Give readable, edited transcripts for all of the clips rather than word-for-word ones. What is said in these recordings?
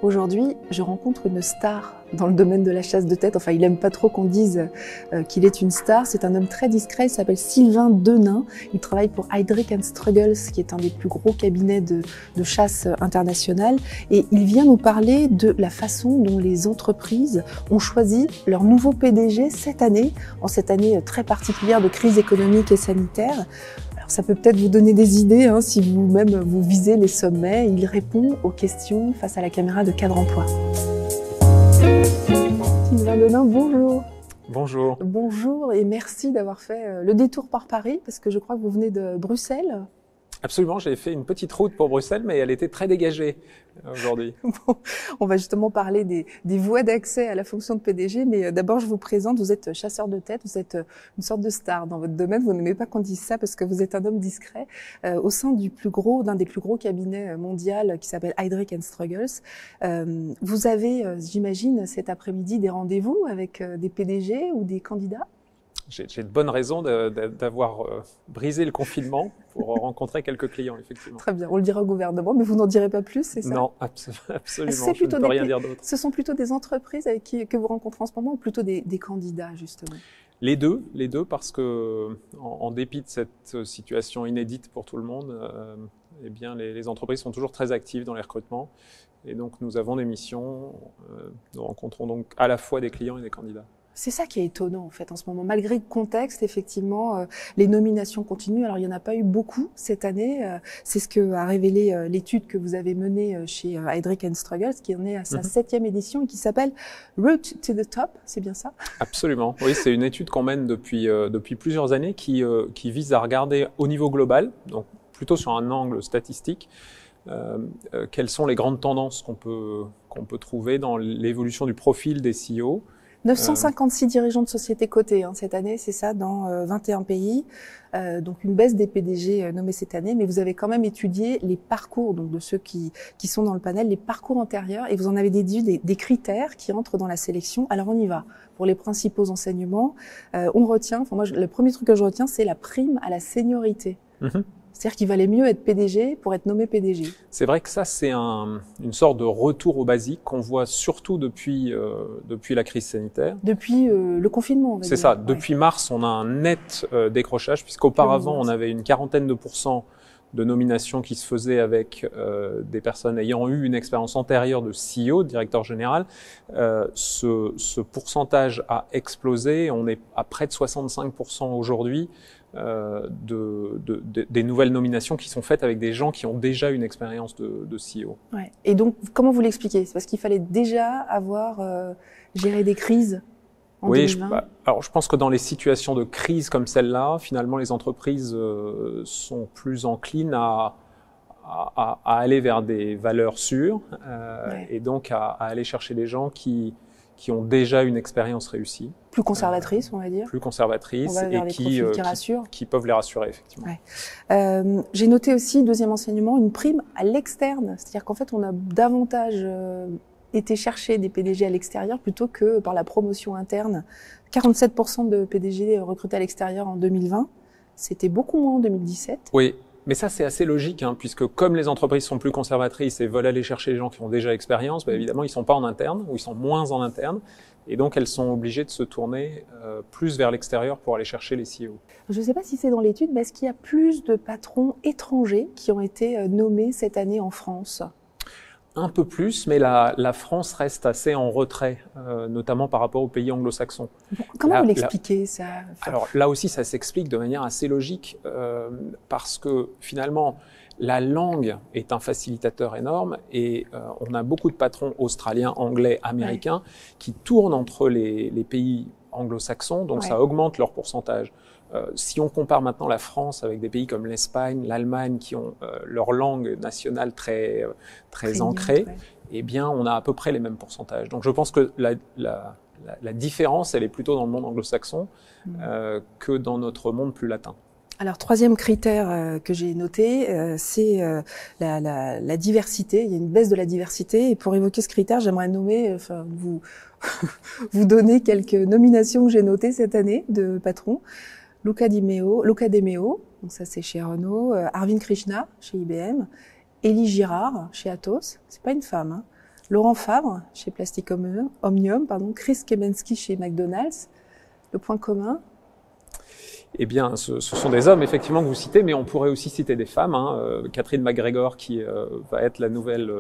Aujourd'hui, je rencontre une star dans le domaine de la chasse de tête. Enfin, il aime pas trop qu'on dise qu'il est une star. C'est un homme très discret, il s'appelle Sylvain Denain. Il travaille pour Heidrick & Struggles, qui est un des plus gros cabinets de chasse internationale. Et il vient nous parler de la façon dont les entreprises ont choisi leur nouveau PDG cette année, en cette année très particulière de crise économique et sanitaire. Ça peut peut-être vous donner des idées si vous-même vous visez les sommets. Il répond aux questions face à la caméra de Cadre Emploi. Sylvain Denain, bonjour. Bonjour. Bonjour et merci d'avoir fait le détour par Paris parce que je crois que vous venez de Bruxelles. Absolument, j'ai fait une petite route pour Bruxelles, mais elle était très dégagée aujourd'hui. Bon, on va justement parler des voies d'accès à la fonction de PDG, mais d'abord je vous présente, vous êtes chasseur de tête, vous êtes une sorte de star dans votre domaine, vous n'aimez pas qu'on dise ça parce que vous êtes un homme discret, au sein d'un des plus gros cabinets mondiaux qui s'appelle Heidrick & Struggles. Vous avez, j'imagine, cet après-midi des rendez-vous avec des PDG ou des candidats ? J'ai de bonnes raisons d'avoir brisé le confinement pour rencontrer quelques clients, effectivement. Très bien, on le dira au gouvernement, mais vous n'en direz pas plus, c'est ça? Non, absolument, je ne peux rien dire d'autre. Ce sont plutôt des entreprises avec que vous rencontrez en ce moment ou plutôt des candidats, justement? Les deux, parce que en dépit de cette situation inédite pour tout le monde, eh bien les entreprises sont toujours très actives dans les recrutements. Et donc nous avons des missions, nous rencontrons donc à la fois des clients et des candidats. C'est ça qui est étonnant en fait en ce moment. Malgré le contexte, effectivement, les nominations continuent. Alors il n'y en a pas eu beaucoup cette année. C'est ce que a révélé l'étude que vous avez menée chez Heidrick & Struggles, qui en est à sa 7e édition et qui s'appelle Route to the Top. C'est bien ça? Absolument. Oui, c'est une étude qu'on mène depuis plusieurs années qui vise à regarder au niveau global, donc plutôt sur un angle statistique, quelles sont les grandes tendances qu'on peut trouver dans l'évolution du profil des CEO. 956 dirigeants de sociétés cotées cette année, c'est ça, dans 21 pays. Donc une baisse des PDG nommés cette année, mais vous avez quand même étudié les parcours donc de ceux qui sont dans le panel, les parcours antérieurs, et vous en avez déduit des critères qui entrent dans la sélection. Alors on y va. Pour les principaux enseignements, on retient, moi le premier truc que je retiens, c'est la prime à la seniorité. C'est-à-dire qu'il valait mieux être PDG pour être nommé PDG. C'est vrai que ça, c'est une sorte de retour au basique qu'on voit surtout depuis la crise sanitaire. Depuis le confinement, on va dire. C'est ça. Depuis mars, on a un net décrochage, puisqu'auparavant, on avait une quarantaine de pourcents de nominations qui se faisaient avec des personnes ayant eu une expérience antérieure de CEO, de directeur général. Ce pourcentage a explosé. On est à près de 65% aujourd'hui. Des nouvelles nominations qui sont faites avec des gens qui ont déjà une expérience de CEO. Ouais. Et donc, comment vous l'expliquez? C'est parce qu'il fallait déjà avoir géré des crises en 2020? Alors je pense que dans les situations de crise comme celle-là, finalement, les entreprises sont plus enclines à aller vers des valeurs sûres et donc à aller chercher des gens qui ont déjà une expérience réussie. Plus conservatrice, on va dire. Plus conservatrice et qui peuvent les rassurer, effectivement. Ouais. J'ai noté aussi, deuxième enseignement, une prime à l'externe. C'est-à-dire qu'en fait, on a davantage été chercher des PDG à l'extérieur plutôt que par la promotion interne. 47% de PDG recrutés à l'extérieur en 2020. C'était beaucoup moins en 2017. Oui. Mais ça, c'est assez logique, puisque comme les entreprises sont plus conservatrices et veulent aller chercher les gens qui ont déjà expérience, évidemment, ils sont pas en interne, ou ils sont moins en interne, et donc elles sont obligées de se tourner plus vers l'extérieur pour aller chercher les CEO. Je ne sais pas si c'est dans l'étude, mais est-ce qu'il y a plus de patrons étrangers qui ont été nommés cette année en France ? Un peu plus, mais la France reste assez en retrait, notamment par rapport aux pays anglo-saxons. Comment vous l'expliquez, ça? Alors là aussi, ça s'explique de manière assez logique, parce que finalement, la langue est un facilitateur énorme et on a beaucoup de patrons australiens, anglais, américains qui tournent entre les pays anglo-saxons, donc ça augmente leur pourcentage. Si on compare maintenant la France avec des pays comme l'Espagne, l'Allemagne, qui ont leur langue nationale très ancrée, eh bien, on a à peu près les mêmes pourcentages. Donc, je pense que la différence, elle est plutôt dans le monde anglo-saxon que dans notre monde plus latin. Alors, troisième critère que j'ai noté, c'est la diversité. Il y a une baisse de la diversité. Et pour évoquer ce critère, j'aimerais nommer, vous donner quelques nominations que j'ai notées cette année de patrons. Luca De Meo, donc ça c'est chez Renault, Arvind Krishna chez IBM, Élie Girard chez Atos, c'est pas une femme, Laurent Fabre chez Plastic Omnium, Chris Kemensky chez McDonald's. Le point commun? Eh bien, ce sont des hommes, effectivement, que vous citez, mais on pourrait aussi citer des femmes. Catherine McGregor, qui va être la nouvelle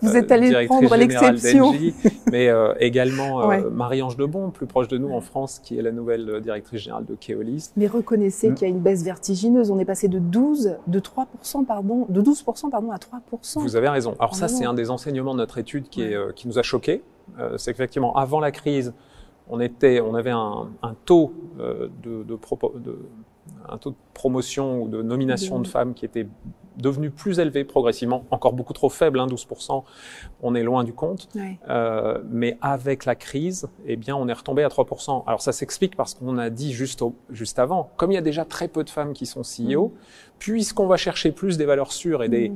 vous êtes allé directrice prendre générale l'exception. d'Engie, mais également Ouais. Marie-Ange Debon, plus proche de nous en France, qui est la nouvelle directrice générale de Keolis. Mais reconnaissez qu'il y a une baisse vertigineuse. On est passé de 12% à 3%. Vous avez raison. Alors ça, Vraiment. c'est un des enseignements de notre étude qui nous a choqués. C'est qu'effectivement, avant la crise, on avait un taux un taux de promotion ou de nomination de femmes qui était devenu plus élevé progressivement, encore beaucoup trop faible, 12%, on est loin du compte. Ouais. Mais avec la crise, eh bien, on est retombé à 3%. Alors ça s'explique parce qu'on a dit juste avant, comme il y a déjà très peu de femmes qui sont CEO, puisqu'on va chercher plus des valeurs sûres et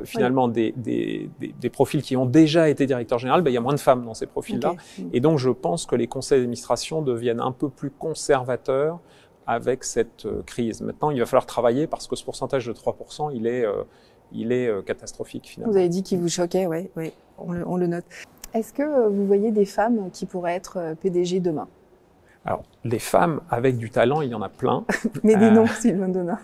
finalement des profils qui ont déjà été directeurs généraux, il y a moins de femmes dans ces profils-là. Okay. Et donc je pense que les conseils d'administration deviennent un peu plus conservateurs avec cette crise. Maintenant, il va falloir travailler parce que ce pourcentage de 3%, il est catastrophique finalement. Vous avez dit qu'il vous choquait, oui, on le note. Est-ce que vous voyez des femmes qui pourraient être PDG demain? Alors, les femmes avec du talent, il y en a plein. Mais des noms, Sylvain Denain.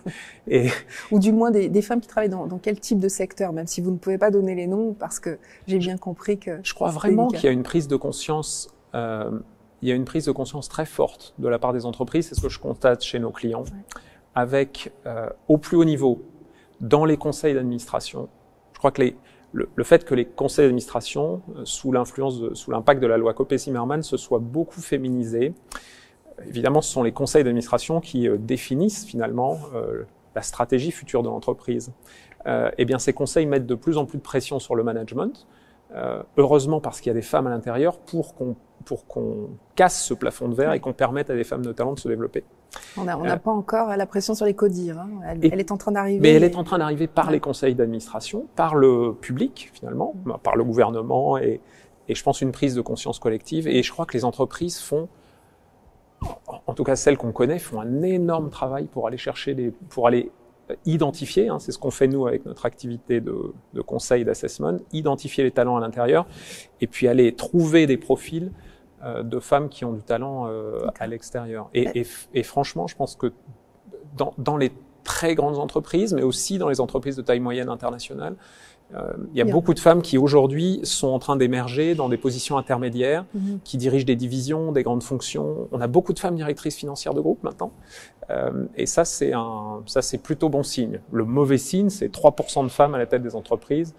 Et... Ou du moins des femmes qui travaillent dans quel type de secteur, même si vous ne pouvez pas donner les noms, parce que j'ai bien compris que... Je crois vraiment qu'il y a une prise de conscience... il y a une prise de conscience très forte de la part des entreprises, c'est ce que je constate chez nos clients, avec au plus haut niveau, dans les conseils d'administration. Je crois que le fait que les conseils d'administration, sous l'impact de la loi Copé-Zimmermann, se soient beaucoup féminisés, évidemment, ce sont les conseils d'administration qui définissent finalement la stratégie future de l'entreprise. Eh bien, ces conseils mettent de plus en plus de pression sur le management, heureusement parce qu'il y a des femmes à l'intérieur pour qu'on casse ce plafond de verre et qu'on permette à des femmes de talent de se développer. On n'a pas encore la pression sur les codires. Hein. Elle est en train d'arriver. Mais elle est en train d'arriver par les conseils d'administration, par le public finalement, par le gouvernement et je pense une prise de conscience collective. Et je crois que les entreprises font, en tout cas celles qu'on connaît, font un énorme travail pour aller chercher pour aller identifier, c'est ce qu'on fait nous avec notre activité de conseil d'assessment, identifier les talents à l'intérieur et puis aller trouver des profils de femmes qui ont du talent à l'extérieur. Et franchement, je pense que dans les très grandes entreprises, mais aussi dans les entreprises de taille moyenne internationale, il y a beaucoup de femmes qui aujourd'hui sont en train d'émerger dans des positions intermédiaires, qui dirigent des divisions, des grandes fonctions. On a beaucoup de femmes directrices financières de groupe maintenant. Et ça, c'est plutôt bon signe. Le mauvais signe, c'est 3% de femmes à la tête des entreprises.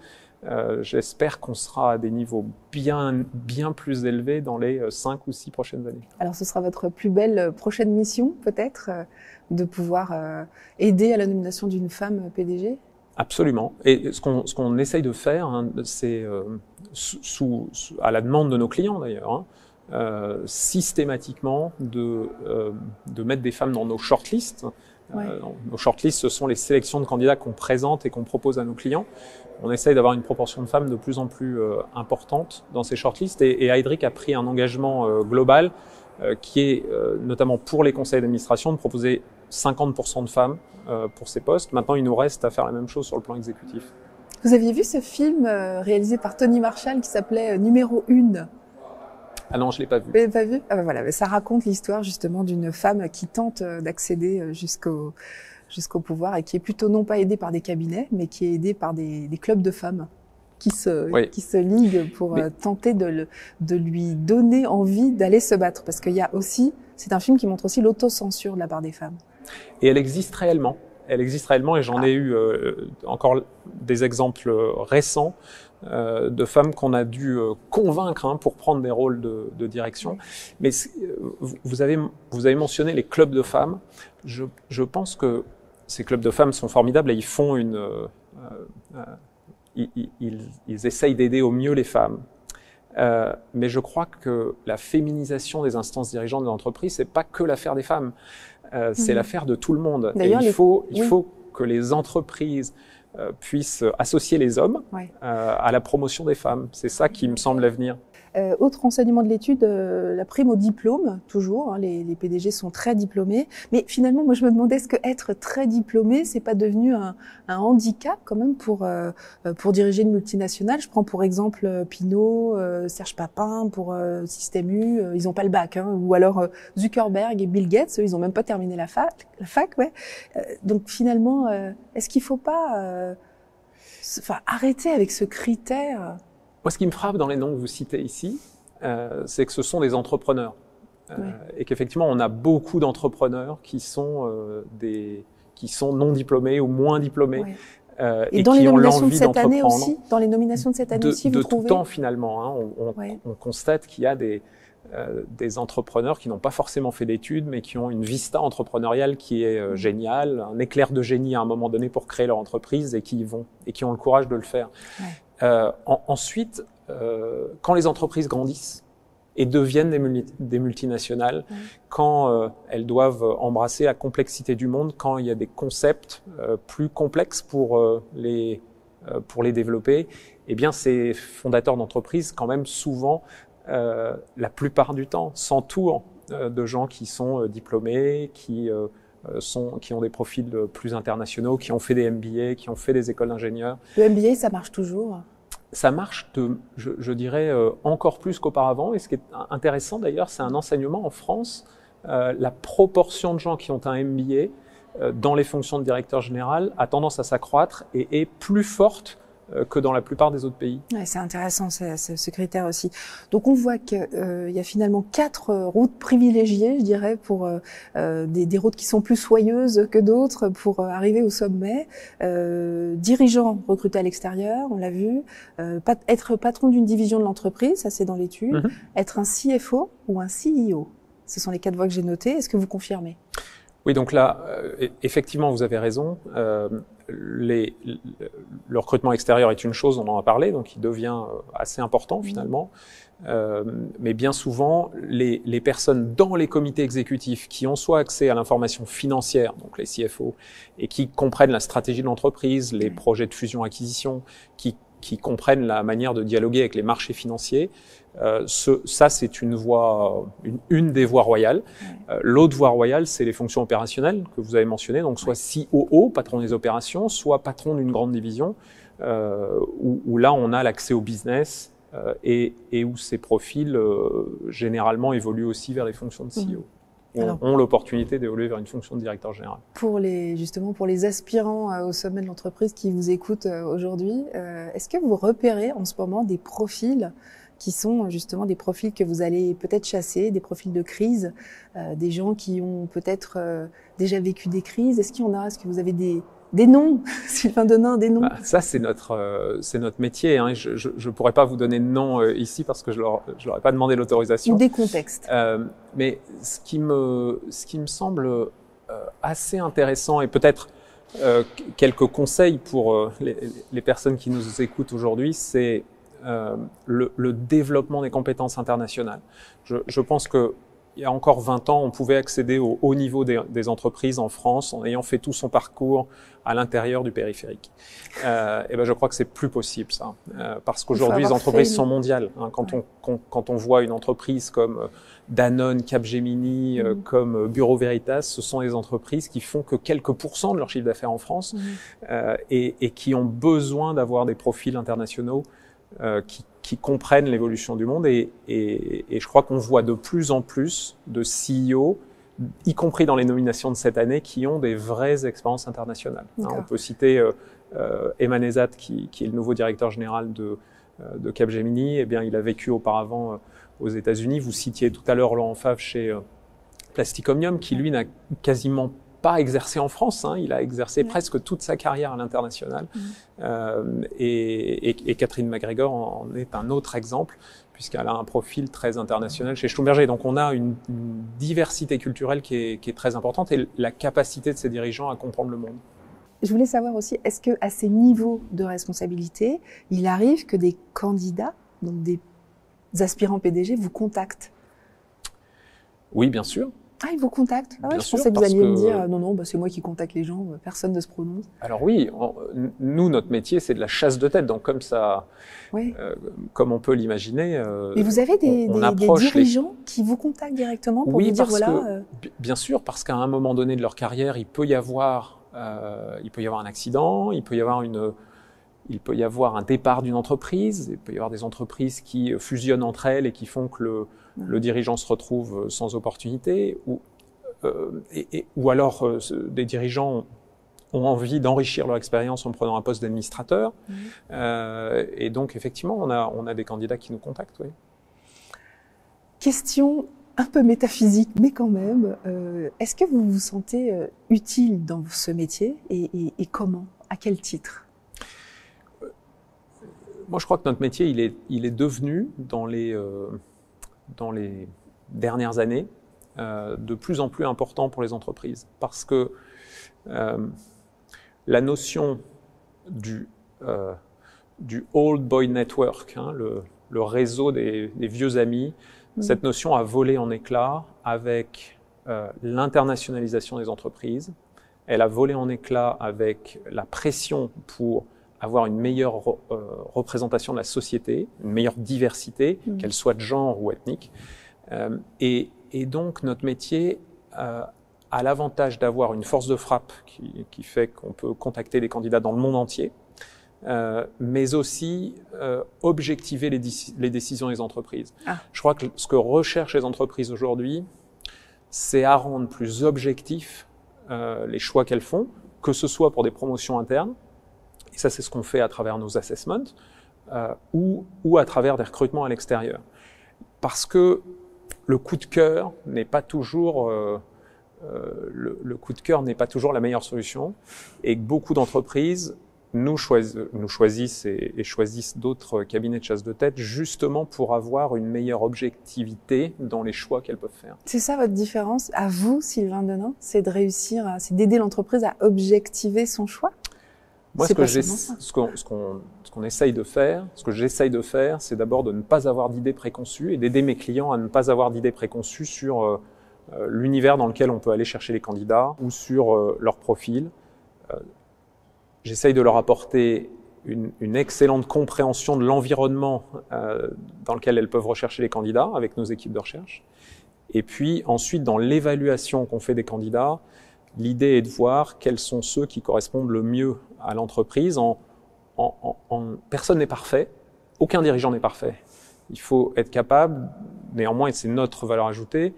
J'espère qu'on sera à des niveaux bien plus élevés dans les 5 ou 6 prochaines années. Alors, ce sera votre plus belle prochaine mission, peut-être, de pouvoir aider à la nomination d'une femme PDG? Absolument. Et ce qu'on essaye de faire, c'est à la demande de nos clients d'ailleurs, systématiquement de mettre des femmes dans nos shortlists. Nos shortlists, ce sont les sélections de candidats qu'on présente et qu'on propose à nos clients. On essaye d'avoir une proportion de femmes de plus en plus importante dans ces shortlists et Heidrick a pris un engagement global qui est notamment pour les conseils d'administration de proposer 50% de femmes pour ces postes. Maintenant, il nous reste à faire la même chose sur le plan exécutif. Vous aviez vu ce film réalisé par Tony Marshall qui s'appelait Numéro 1 ? Ah non, je l'ai pas vu. Vous l'avez pas vu ? Ah ben voilà, ça raconte l'histoire justement d'une femme qui tente d'accéder jusqu'au pouvoir et qui est plutôt non pas aidée par des cabinets, mais qui est aidée par des clubs de femmes qui se liguent pour tenter de lui donner envie d'aller se battre. Parce qu'il y a aussi, c'est un film qui montre aussi l'autocensure de la part des femmes. Et elle existe réellement. Elle existe réellement et j'en ai eu encore des exemples récents de femmes qu'on a dû convaincre pour prendre des rôles de direction. Mais vous avez mentionné les clubs de femmes. Je pense que ces clubs de femmes sont formidables et ils font ils essayent d'aider au mieux les femmes. Mais je crois que la féminisation des instances dirigeantes de l'entreprise, c'est pas que l'affaire des femmes. C'est l'affaire de tout le monde. Et il faut que les entreprises puissent associer les hommes à la promotion des femmes. C'est ça qui me semble l'avenir. Autre enseignement de l'étude, la prime au diplôme, toujours. Hein, les PDG sont très diplômés. Mais finalement, moi, je me demandais, est-ce que être très diplômé, c'est pas devenu un handicap quand même pour diriger une multinationale? Je prends pour exemple Pinault, Serge Papin pour Système U. Ils ont pas le bac. Hein, ou alors Zuckerberg et Bill Gates, eux, ils ont même pas terminé la fac. Ouais. Donc finalement, est-ce qu'il faut pas arrêter avec ce critère? Moi, ce qui me frappe dans les noms que vous citez ici, c'est que ce sont des entrepreneurs. Et qu'effectivement, on a beaucoup d'entrepreneurs qui sont non diplômés ou moins diplômés. Et dans les nominations de cette année aussi, vous trouvez tout temps finalement, hein, on constate qu'il y a des entrepreneurs qui n'ont pas forcément fait d'études, mais qui ont une vista entrepreneuriale qui est géniale, un éclair de génie à un moment donné pour créer leur entreprise et qui y vont et qui ont le courage de le faire. Ensuite, quand les entreprises grandissent et deviennent des multinationales, quand elles doivent embrasser la complexité du monde, quand il y a des concepts plus complexes pour les développer, eh bien ces fondateurs d'entreprises, quand même souvent, la plupart du temps, s'entourent de gens qui sont diplômés, qui ont des profils plus internationaux, qui ont fait des MBA, qui ont fait des écoles d'ingénieurs. Le MBA, ça marche toujours? Ça marche, je dirais, encore plus qu'auparavant. Et ce qui est intéressant d'ailleurs, c'est un enseignement en France. La proportion de gens qui ont un MBA dans les fonctions de directeur général a tendance à s'accroître et est plus forte que dans la plupart des autres pays. Ouais, c'est intéressant ce critère aussi. Donc on voit que y a finalement 4 routes privilégiées, je dirais, pour des routes qui sont plus soyeuses que d'autres pour arriver au sommet. Dirigeant recruté à l'extérieur, on l'a vu. Être patron d'une division de l'entreprise, ça c'est dans l'étude. Être un CFO ou un CEO. Ce sont les 4 voies que j'ai notées. Est-ce que vous confirmez? Oui, donc là, effectivement, vous avez raison. Le recrutement extérieur est une chose, on en a parlé, donc il devient assez important finalement. Mais bien souvent, les personnes dans les comités exécutifs qui ont soit accès à l'information financière, donc les CFO, et qui comprennent la stratégie de l'entreprise, les projets de fusion-acquisition, qui comprennent la manière de dialoguer avec les marchés financiers, ça c'est une des voies royales. L'autre voie royale, c'est les fonctions opérationnelles que vous avez mentionnées, donc soit COO, patron des opérations, soit patron d'une grande division, où là on a l'accès au business et où ces profils généralement évoluent aussi vers les fonctions de CEO. Ont l'opportunité d'évoluer vers une fonction de directeur général. Pour les aspirants au sommet de l'entreprise qui vous écoutent aujourd'hui, est-ce que vous repérez en ce moment des profils qui sont justement des profils que vous allez peut-être chasser, des profils de crise, des gens qui ont peut-être déjà vécu des crises? Est-ce que vous avez des noms, Sylvain Denain, des noms? Ça, c'est notre métier. Hein. Je pourrais pas vous donner de nom ici parce que je leur ai pas demandé l'autorisation. Ou des contextes. Mais ce qui me semble assez intéressant et peut-être quelques conseils pour les personnes qui nous écoutent aujourd'hui, c'est le développement des compétences internationales. Je pense que il y a encore 20 ans, on pouvait accéder au haut niveau des entreprises en France en ayant fait tout son parcours à l'intérieur du périphérique. Et ben, je crois que c'est plus possible ça, parce qu'aujourd'hui les entreprises sont mondiales. Hein, quand on voit une entreprise comme Danone, Capgemini, comme Bureau Veritas, ce sont des entreprises qui font que quelques pourcents de leur chiffre d'affaires en France et qui ont besoin d'avoir des profils internationaux qui comprennent l'évolution du monde et je crois qu'on voit de plus en plus de CEO, y compris dans les nominations de cette année, qui ont des vraies expériences internationales. Hein, on peut citer Eman Ezat, qui est le nouveau directeur général de Capgemini. Eh bien, il a vécu auparavant aux États-Unis. Vous citiez tout à l'heure Laurent Favre chez Plastic Omnium, qui lui n'a quasiment pas exercé en France, hein, il a exercé presque toute sa carrière à l'international. Et Catherine McGregor en est un autre exemple, puisqu'elle a un profil très international chez Schlumberger. Donc on a une diversité culturelle qui est très importante et la capacité de ces dirigeants à comprendre le monde. Je voulais savoir aussi, est-ce qu'à ces niveaux de responsabilité, il arrive que des candidats, donc des aspirants PDG, vous contactent? Oui, bien sûr. Ah, ils vous contactent? Ah ouais, Bien je sûr, pensais que vous parce alliez me que- dire non, c'est moi qui contacte les gens, personne ne se prononce. Alors oui, nous, notre métier, c'est de la chasse de tête. Donc Oui. comme on peut l'imaginer, Mais vous avez on des approche dirigeants qui vous contactent directement pour Oui, vous dire parce voilà. que, bien sûr, parce qu'à un moment donné de leur carrière, il peut y avoir un accident, il peut y avoir un départ d'une entreprise, il peut y avoir des entreprises qui fusionnent entre elles et qui font que le dirigeant se retrouve sans opportunité, ou alors des dirigeants ont envie d'enrichir leur expérience en prenant un poste d'administrateur. Et donc, effectivement, on a des candidats qui nous contactent. Oui. Question un peu métaphysique, mais quand même, est-ce que vous vous sentez utile dans ce métier et comment? À quel titre? Moi, je crois que notre métier, il est devenu, dans les dernières années, de plus en plus important pour les entreprises. Parce que la notion du old boy network, hein, le réseau des vieux amis, cette notion a volé en éclats avec l'internationalisation des entreprises. Elle a volé en éclats avec la pression pour avoir une meilleure représentation de la société, une meilleure diversité, qu'elle soit de genre ou ethnique. Et donc, notre métier a l'avantage d'avoir une force de frappe qui fait qu'on peut contacter les candidats dans le monde entier, mais aussi objectiver les décisions des entreprises. Je crois que ce que recherchent les entreprises aujourd'hui, c'est à rendre plus objectifs les choix qu'elles font, que ce soit pour des promotions internes, et ça c'est ce qu'on fait à travers nos assessments, ou à travers des recrutements à l'extérieur. Parce que le coup de cœur n'est pas toujours le coup de cœur n'est pas toujours la meilleure solution, et que beaucoup d'entreprises nous choisissent et choisissent d'autres cabinets de chasse de tête justement pour avoir une meilleure objectivité dans les choix qu'elles peuvent faire. C'est ça votre différence, à vous, Sylvain Denain, c'est de réussir, c'est d'aider l'entreprise à objectiver son choix? Moi, ce qu'on essaye de faire, ce que j'essaye de faire, c'est d'abord de ne pas avoir d'idées préconçues et d'aider mes clients à ne pas avoir d'idées préconçues sur l'univers dans lequel on peut aller chercher les candidats ou sur leur profil. J'essaye de leur apporter une excellente compréhension de l'environnement dans lequel elles peuvent rechercher les candidats avec nos équipes de recherche. Et puis ensuite, dans l'évaluation qu'on fait des candidats, l'idée est de voir quels sont ceux qui correspondent le mieux à l'entreprise. Personne n'est parfait, aucun dirigeant n'est parfait. Il faut être capable, néanmoins, et c'est notre valeur ajoutée,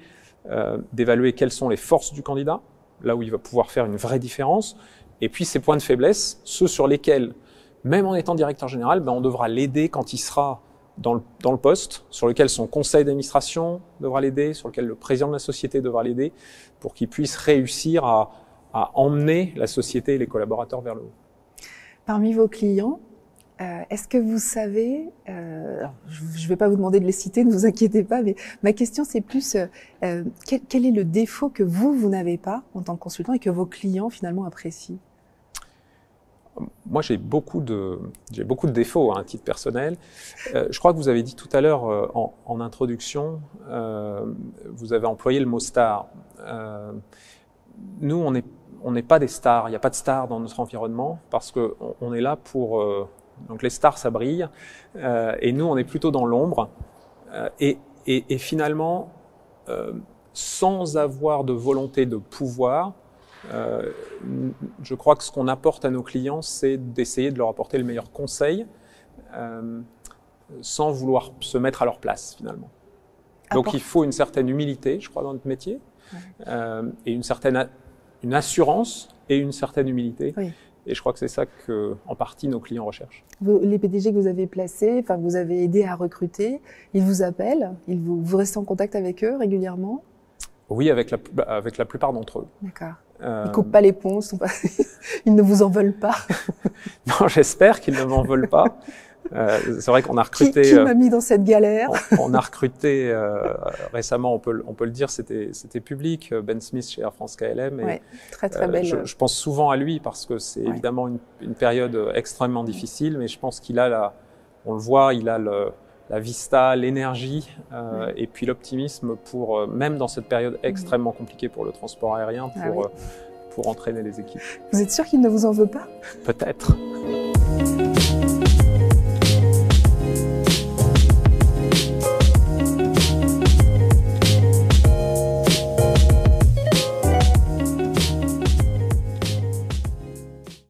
d'évaluer quelles sont les forces du candidat, là où il va pouvoir faire une vraie différence, et puis ses points de faiblesse, ceux sur lesquels, même en étant directeur général, on devra l'aider quand il sera dans le poste, sur lequel son conseil d'administration devra l'aider, sur lequel le président de la société devra l'aider, pour qu'il puisse réussir à emmener la société et les collaborateurs vers le haut. Parmi vos clients, est-ce que vous savez, je ne vais pas vous demander de les citer, ne vous inquiétez pas, mais ma question c'est plus, quel est le défaut que vous n'avez pas en tant que consultant et que vos clients finalement apprécient? Moi, j'ai beaucoup de défauts à titre personnel. Je crois que vous avez dit tout à l'heure en introduction, vous avez employé le mot star. Nous, on n'est pas des stars. Il n'y a pas de stars dans notre environnement parce que on est là pour. Donc les stars, ça brille, et nous, on est plutôt dans l'ombre. Et finalement, sans avoir de volonté de pouvoir. Je crois que ce qu'on apporte à nos clients, c'est d'essayer de leur apporter le meilleur conseil sans vouloir se mettre à leur place finalement. Donc il faut une certaine humilité, je crois, dans notre métier, et une assurance et une certaine humilité. Oui. Et je crois que c'est ça que, en partie, nos clients recherchent. Les PDG que vous avez placés, enfin vous avez aidé à recruter, ils vous appellent, vous restez en contact avec eux régulièrement? Oui, avec la plupart d'entre eux. D'accord. Ils coupent pas les ponts, ils ne vous en veulent pas. Non, j'espère qu'ils ne m'en veulent pas. C'est vrai qu'on a recruté. Qui m'a mis dans cette galère? On a recruté récemment, on peut le dire, c'était public, Ben Smith chez Air France KLM. Ouais, très belle. Je pense souvent à lui parce que c'est évidemment une période extrêmement difficile, mais je pense qu'il a on le voit, il a la vista, l'énergie et puis l'optimisme pour, même dans cette période extrêmement compliquée pour le transport aérien, pour entraîner les équipes. Vous êtes sûr qu'il ne vous en veut pas? Peut-être.